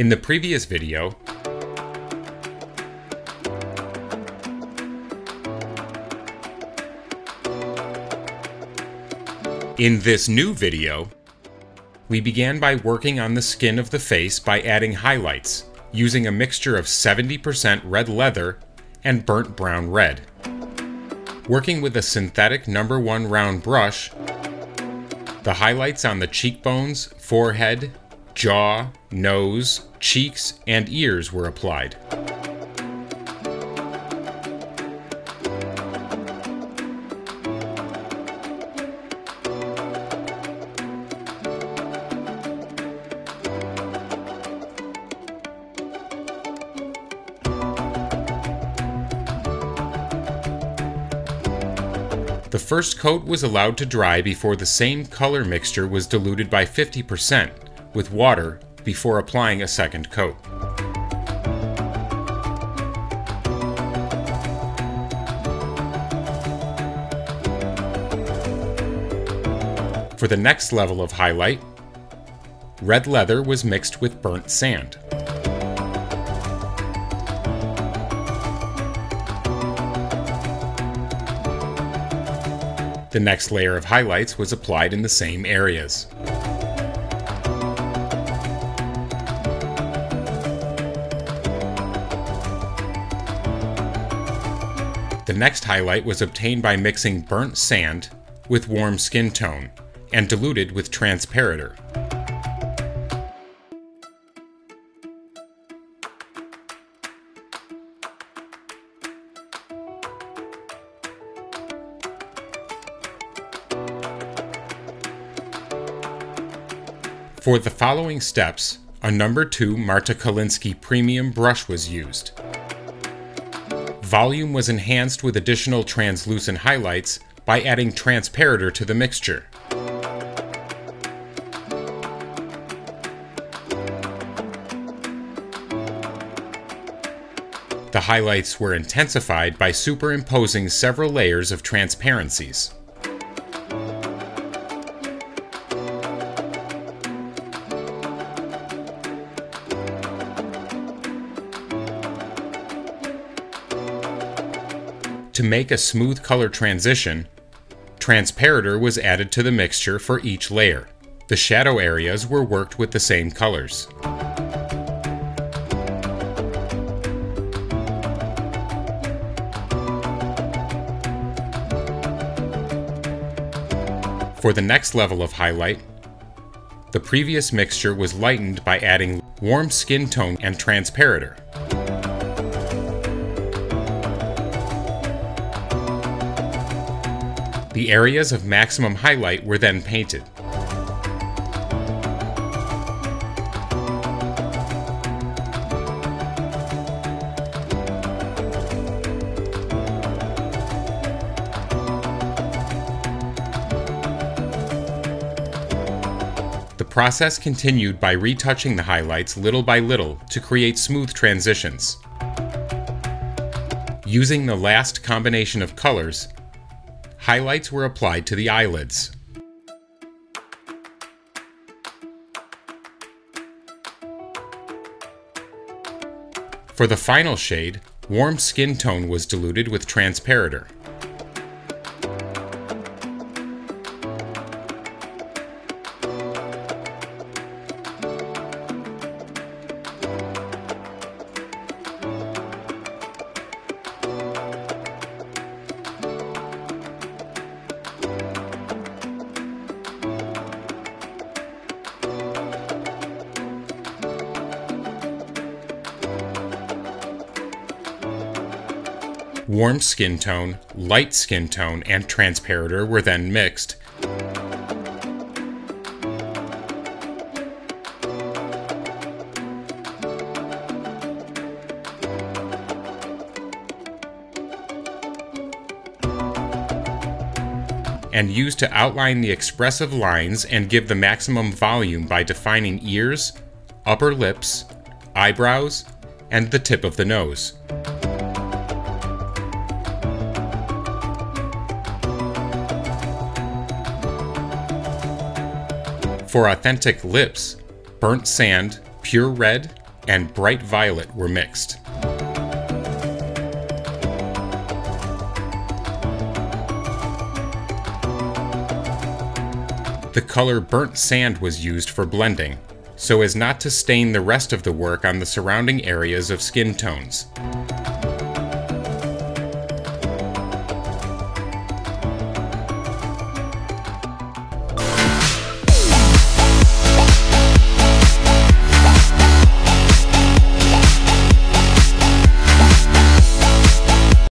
In the previous video, in this new video, we began by working on the skin of the face by adding highlights, using a mixture of 70% red leather and burnt brown red. Working with a synthetic No. 1 round brush, the highlights on the cheekbones, forehead, jaw, nose, cheeks, and ears were applied. The first coat was allowed to dry before the same color mixture was diluted by 50% with water before applying a second coat. For the next level of highlight, red leather was mixed with burnt sand. The next layer of highlights was applied in the same areas. The next highlight was obtained by mixing burnt sand with warm skin tone and diluted with Transparator. For the following steps, a No. 2 Marta Kalinsky Premium brush was used. Volume was enhanced with additional translucent highlights by adding Transparator to the mixture. The highlights were intensified by superimposing several layers of transparencies. To make a smooth color transition, Transparator was added to the mixture for each layer. The shadow areas were worked with the same colors. For the next level of highlight, the previous mixture was lightened by adding warm skin tone and Transparator. The areas of maximum highlight were then painted. The process continued by retouching the highlights little by little to create smooth transitions. Using the last combination of colors, highlights were applied to the eyelids. For the final shade, warm skin tone was diluted with Transparator. Warm skin tone, light skin tone, and Transparator were then mixed. And used to outline the expressive lines and give the maximum volume by defining ears, upper lips, eyebrows, and the tip of the nose. For authentic lips, burnt sand, pure red, and bright violet were mixed. The color burnt sand was used for blending, so as not to stain the rest of the work on the surrounding areas of skin tones.